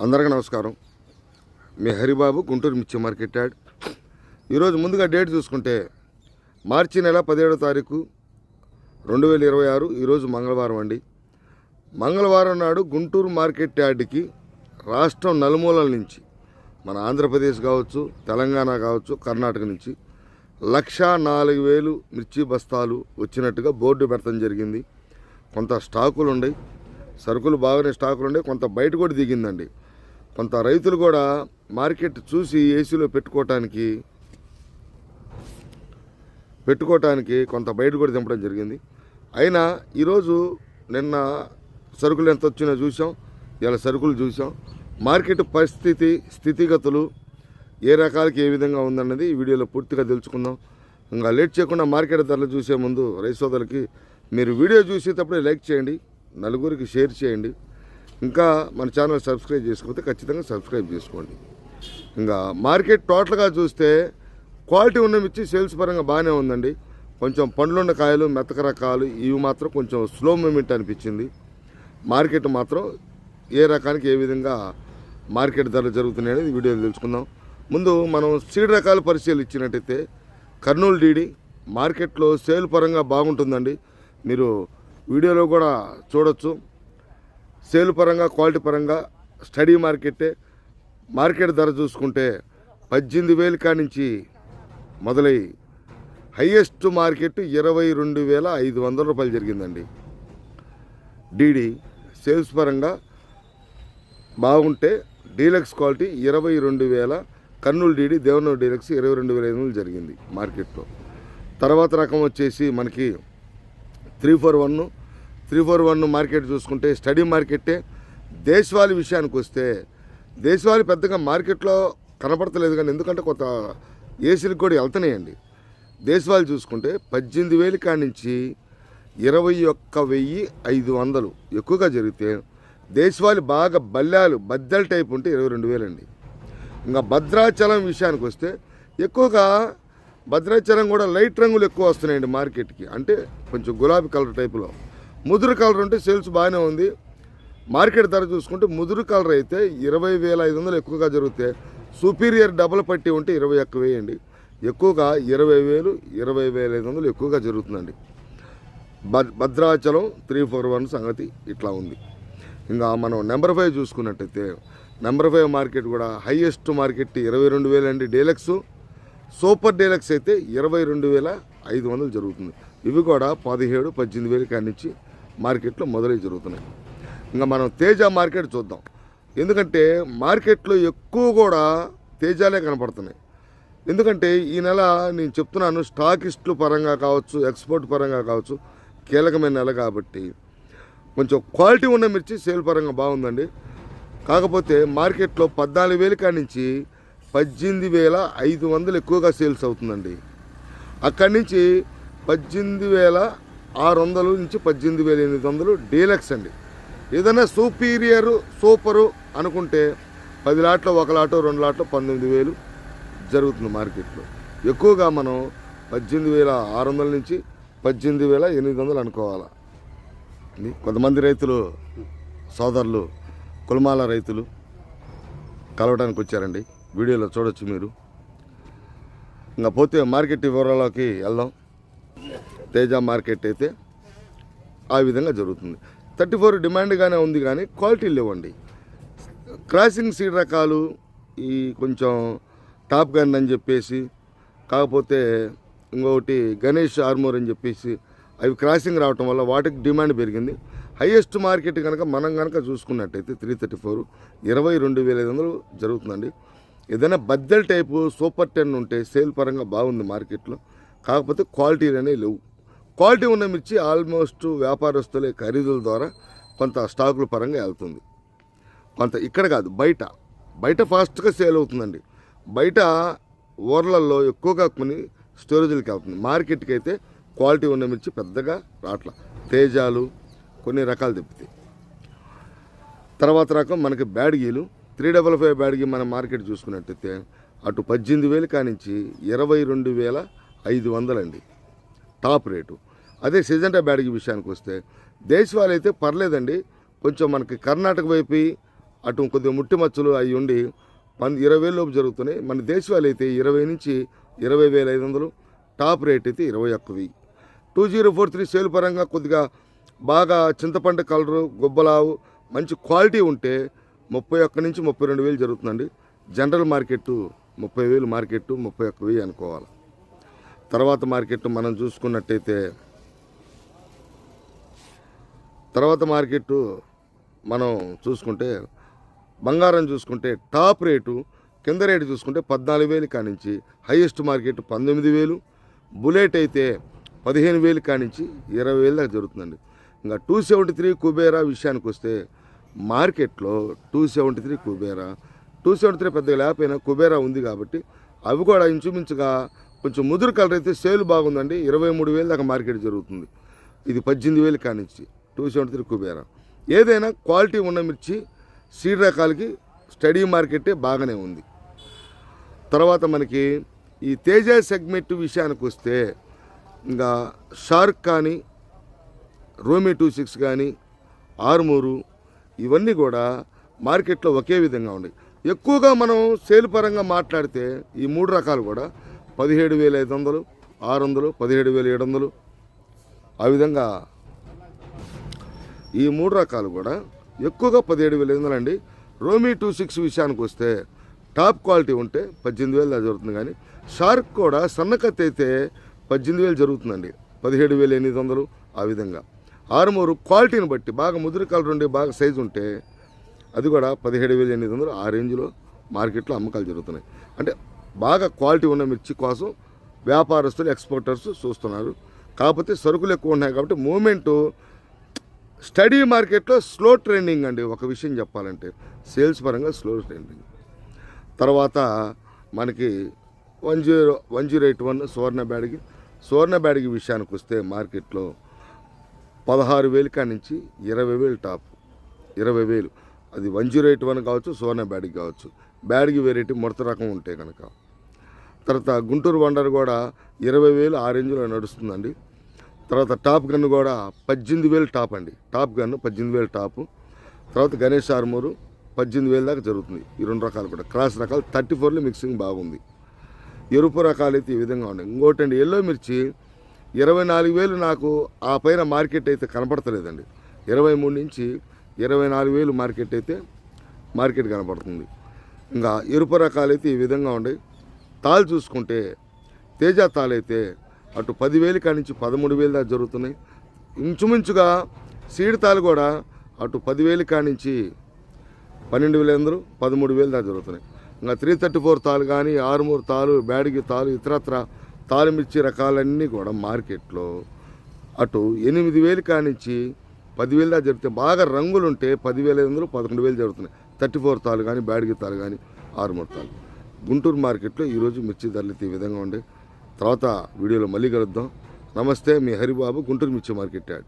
అందరికీ నమస్కారం. మీ హరిబాబు, గుంటూరు మిర్చి మార్కెట్ యార్డ్. ఈరోజు ముందుగా డేట్ చూసుకుంటే మార్చి నెల 17వ తారీఖు 2026. ఈరోజు మంగళవారం అండి. మంగళవారం నాడు గుంటూరు మార్కెట్ యార్డ్కి రాష్ట్రం నలుమూలల నుంచి, మన ఆంధ్రప్రదేశ్ కావచ్చు, తెలంగాణ కావచ్చు, కర్ణాటక నుంచి 1,04,000 మిర్చి బస్తాలు వచ్చినట్టుగా బోర్డు పెడతాం జరిగింది. కొంత స్టాకులు ఉన్నాయి, సరుకులు బాగానే స్టాకులు ఉన్నాయి, కొంత బయట కూడా దిగిందండి. కొంత రైతులు కూడా మార్కెట్ చూసి ఏసీలో పెట్టుకోవటానికి కొంత బయట కూడా దింపడం జరిగింది. అయినా ఈరోజు నిన్న సరుకులు ఎంత వచ్చినా చూసాం, ఇలా సరుకులు చూసాం. మార్కెట్ స్థితిగతులు ఏ రకాలకి ఏ విధంగా ఉందన్నది ఈ వీడియోలో పూర్తిగా తెలుసుకుందాం. ఇంకా లేట్ చేయకుండా మార్కెట్ ధరలు చూసే ముందు రైతు సోదరులకి, మీరు వీడియో చూసేటప్పుడే లైక్ చేయండి, నలుగురికి షేర్ చేయండి. ఇంకా మన ఛానల్ సబ్స్క్రైబ్ చేసుకోకపోతే ఖచ్చితంగా సబ్స్క్రైబ్ చేసుకోండి. ఇంకా మార్కెట్ టోటల్గా చూస్తే క్వాలిటీ ఉన్న మిర్చి సేల్స్ పరంగా బాగానే ఉందండి. కొంచెం పండ్లున్న కాయలు, మెత్తక రకాలు ఇవి మాత్రం కొంచెం స్లో మూమెంట్ అనిపించింది. మార్కెట్ మాత్రం ఏ రకానికి ఏ విధంగా మార్కెట్ ధరలు జరుగుతున్నాయి అనేది వీడియోలో తెలుసుకుందాం. ముందు మనం సీడ్ రకాలు పరిశీలించినట్టయితే కర్నూలు డీడీ మార్కెట్లో సేల్ పరంగా బాగుంటుందండి. మీరు వీడియోలో కూడా చూడొచ్చు. సేల్ పరంగా, క్వాలిటీ పరంగా స్టడీ మార్కెట్ ధర చూసుకుంటే 18,000 కానించి మొదలై హైయెస్ట్ మార్కెట్ 22,500 రూపాయలు జరిగిందండి. డీడీ సేల్స్ పరంగా బాగుంటే deluxe quality 22,000, Kurnool DD Devanur deluxe 22,500 జరిగింది మార్కెట్లో. తర్వాత రకం వచ్చేసి మనకి 341 మార్కెట్ చూసుకుంటే స్టడీ మార్కెట్టే. దేశవాళీ విషయానికి వస్తే దేశవాళీ పెద్దగా మార్కెట్లో కనపడతలేదు, కానీ ఎందుకంటే కొంత ఏసీలకు కూడా వెళ్తున్నాయండి. దేశవాళీ చూసుకుంటే 18,000 కానించి 21,500 ఎక్కువగా జరిగితే, దేశవాళీ బాగా బద్దెల టైప్ ఉంటే 22,000 అండి. ఇంకా భద్రాచలం విషయానికి వస్తే ఎక్కువగా భద్రాచలం కూడా లైట్ రంగులు ఎక్కువ వస్తున్నాయండి మార్కెట్కి. అంటే కొంచెం గులాబీ కలర్ టైపులో ముదురు కలర్ ఉంటే సేల్స్ బాగానే ఉంది. మార్కెట్ ధర చూసుకుంటే ముదురు కలర్ అయితే 20,500 ఎక్కువగా జరిగితే, సుపీరియర్ డబల్ పట్టి ఉంటే 21,000 అండి. ఎక్కువగా 20,000, 20,500 ఎక్కువగా జరుగుతుందండి. భద్రాచలం 341 సంగతి ఇట్లా ఉంది. ఇంకా మనం నెంబర్ 5 చూసుకున్నట్టయితే నెంబర్ 5 మార్కెట్ కూడా హైయెస్ట్ మార్కెట్ 22,000 అండి. డీలక్స్ సూపర్ డీలక్స్ అయితే 22,500 జరుగుతుంది. ఇవి కూడా 17,000, 18,000 కానించి మార్కెట్లో మొదలై జరుగుతున్నాయి. ఇంకా మనం తేజ మార్కెట్ చూద్దాం. ఎందుకంటే మార్కెట్లో ఎక్కువ కూడా తేజాలే కనపడుతున్నాయి. ఎందుకంటే ఈ నెల నేను చెప్తున్నాను, స్టాకిస్టుల పరంగా కావచ్చు, ఎక్స్పోర్ట్ పరంగా కావచ్చు, కీలకమైన నెల కాబట్టి కొంచెం క్వాలిటీ ఉన్న మిర్చి సేల్ పరంగా బాగుందండి. కాకపోతే మార్కెట్లో 14,000 కానించి 18,500 ఎక్కువగా సేల్స్ అవుతుందండి. అక్కడి నుంచి 18,600 నుంచి 18,800 డీలక్స్ అండి. ఏదైనా సుపీరియరు, సూపరు అనుకుంటే 10 లాట్లో 1 లాటో 2 లాట్లో 19,000 జరుగుతుంది మార్కెట్లో. ఎక్కువగా మనం 18,600 నుంచి 18,800 అనుకోవాలి. కొంతమంది రైతులు సోదరులు, కులమాల రైతులు కలవడానికి వచ్చారండి. వీడియోలో చూడొచ్చు మీరు. ఇంకా పోతే మార్కెట్ వివరాలకి వెళ్దాం. తేజ మార్కెట్ అయితే ఆ విధంగా జరుగుతుంది. 34 డిమాండ్గానే ఉంది, కానీ క్వాలిటీ లేవండి. క్రాసింగ్ సీడ్ రకాలు ఈ కొంచెం టాప్ గన్ అని చెప్పేసి, కాకపోతే ఇంకొకటి గణేష్ ఆర్మోర్ అని చెప్పేసి అవి క్రాసింగ్ రావటం వల్ల వాటికి డిమాండ్ పెరిగింది. హైయెస్ట్ మార్కెట్ కనుక మనం కనుక చూసుకున్నట్టయితే 334 22,500 జరుగుతుందండి. ఏదైనా బద్దెల టైపు సూపర్ 10 ఉంటే సేల్ పరంగా బాగుంది మార్కెట్లో. కాకపోతే క్వాలిటీ అనేవి లేవు. క్వాలిటీ ఉన్న మిర్చి ఆల్మోస్ట్ వ్యాపారస్తుల ఖరీదుల ద్వారా కొంత స్టాకుల పరంగా వెళ్తుంది. కొంత ఇక్కడ కాదు, బయట ఫాస్ట్గా సేల్ అవుతుందండి. బయట ఊర్లలో ఎక్కువగా కొన్ని స్టోరేజీలకి వెళ్తుంది. మార్కెట్కి అయితే క్వాలిటీ ఉన్న మిర్చి పెద్దగా రాట్ల. తేజాలు కొన్ని రకాలు తిప్పుతాయి. తర్వాత రకం మనకి బ్యాడ్గీలు 355 బ్యాడ్గీ మన మార్కెట్ చూసుకున్నట్టయితే అటు 18,000 కానించి 22,500 అండి టాప్ రేటు. అదే సిజంటా బ్యాడ్గీ విషయానికి వస్తే దేశవాళీ అయితే పర్లేదండి. కొంచెం మనకి కర్ణాటక వైపు అటు కొద్దిగా ముట్టి మచ్చలు అవి ఉండి 20,000 లోపు జరుగుతున్నాయి. మన దేశవాళీ అయితే 20 నుంచి 20,500, టాప్ రేట్ అయితే 21,000. 2043 సేల్ పరంగా కొద్దిగా బాగా చింతపండు కలరు గుబ్బలావు మంచి క్వాలిటీ ఉంటే 31 నుంచి 32,000 జరుగుతుందండి. జనరల్ మార్కెట్ 30,000 మార్కెట్ 31,000 అనుకోవాలి. తర్వాత మార్కెట్ మనం చూసుకున్నట్టయితే మనం చూసుకుంటే బంగారం చూసుకుంటే టాప్ రేటు కింద రేటు చూసుకుంటే 14,000 కానించి హైయెస్ట్ మార్కెట్ 19,000, బుల్లెట్ అయితే 15,000 కానించి 20,000 దాకా జరుగుతుందండి. ఇంకా 273 కుబేరా విషయానికి వస్తే మార్కెట్లో 273 కుబేరా 273 పెద్దగా లేకపోయినా కుబేరా ఉంది కాబట్టి అవి కూడా ఇంచుమించుగా కొంచెం ముదురు కలర్ అయితే సేల్ బాగుందండి. 23,000 దాకా మార్కెట్ జరుగుతుంది. ఇది 18,000 కానించి 273 కుబేరా. ఏదైనా క్వాలిటీ ఉన్న మిర్చి సీడ్ రకాలకి స్టడీ మార్కెటే బాగానే ఉంది. తర్వాత మనకి ఈ తేజ సెగ్మెంట్ విషయానికి వస్తే ఇంకా షార్క్ కానీ రోమి 26 కానీ ఆర్మూరు ఇవన్నీ కూడా మార్కెట్లో ఒకే విధంగా ఉన్నాయి. ఎక్కువగా మనం సేల్ పరంగా మాట్లాడితే ఈ 3 రకాలు కూడా 17,500, 600, 17,700 ఆ విధంగా ఈ 3 రకాలు కూడా ఎక్కువగా 17,500 అండి. రోమి 26 విషయానికి వస్తే టాప్ క్వాలిటీ ఉంటే 18,000 దాకా జరుగుతుంది. కానీ షార్క్ కూడా సన్నకత్తి అయితే 18,000 జరుగుతుందండి, 17,800 ఆ విధంగా. ఆర్మూరు క్వాలిటీని బట్టి బాగా ముదురు కలర్ ఉండి బాగా సైజు ఉంటే అది కూడా 17,800 ఆ రేంజ్లో మార్కెట్లో అమ్మకాలు జరుగుతున్నాయి. అంటే బాగా క్వాలిటీ ఉన్న మిర్చి కోసం వ్యాపారస్తులు ఎక్స్పోర్టర్స్ చూస్తున్నారు. కాకపోతే సరుకులు ఎక్కువ ఉన్నాయి కాబట్టి మూమెంటు స్టడీ మార్కెట్లో స్లో ట్రెండింగ్ అండి. ఒక విషయం చెప్పాలంటే సేల్స్ పరంగా స్లో ట్రెండింగ్. తర్వాత మనకి 1081 సువర్ణ బ్యాడ్గి విషయానికి వస్తే మార్కెట్లో 16,000 కానించి 20,000 టాప్ 20,000. అది 1081 కావచ్చు, సువర్ణ బ్యాడ్గి కావచ్చు. బ్యాడ్గి వెరైటీ ముడత రకం ఉంటే కనుక. తర్వాత గుంటూరు వండర్ కూడా 20,000 ఆ రేంజ్లో నడుస్తుందండి. తర్వాత టాప్ గన్ కూడా 18,000 టాప్ అండి. Top gun 18,000 top. తర్వాత గణేష్ ఆర్మూరు 18,000 దాకా జరుగుతుంది. ఈ 2 రకాలు కూడా క్రాస్ రకాలు 34లో మిక్సింగ్ బాగుంది. ఎరుపు రకాలు అయితే ఈ విధంగా ఉన్నాయి. ఇంకోటండి ఎల్లో మిర్చి 24,000 నాకు ఆ పైన మార్కెట్ అయితే కనపడతలేదండి. 23 నుంచి 24,000 మార్కెట్ కనపడుతుంది. ఇంకా ఎరుపు రకాలు అయితే ఈ విధంగా ఉన్నాయి. తాళ్ళు చూసుకుంటే తేజ తాళ్ళు అయితే అటు 10,000 కానించి 13,000 దాకా జరుగుతున్నాయి. ఇంచుమించుగా సీడ్ తాళ్ళు కూడా అటు 10,000 కానించి 12,500, 13,000 దాకా జరుగుతున్నాయి. ఇంకా 334 తాళ్ళు కానీ ఆర్మూర్ తాళ్ళు, బ్యాడ్గి తాళ్ళు, ఇతరత్ర తాళ్ళు మిర్చి రకాలన్నీ కూడా మార్కెట్లో అటు 8,000 కానించి 10,000 దాకా జరిగితే బాగా రంగులుంటే 10,500, 11,000 జరుగుతున్నాయి. 34 తాళ్ళు కానీ బ్యాడ్గి తాళ్ళు కానీ ఆర్మూర్ తాళ్ళు. గుంటూరు మార్కెట్లో ఈరోజు మిర్చి ధరలు ఈ విధంగా ఉండే. తర్వాత వీడియోలో మళ్ళీ కలుద్దాం. నమస్తే, మీ హరిబాబు, గుంటూరు మిర్చి మార్కెట్ యాడ్.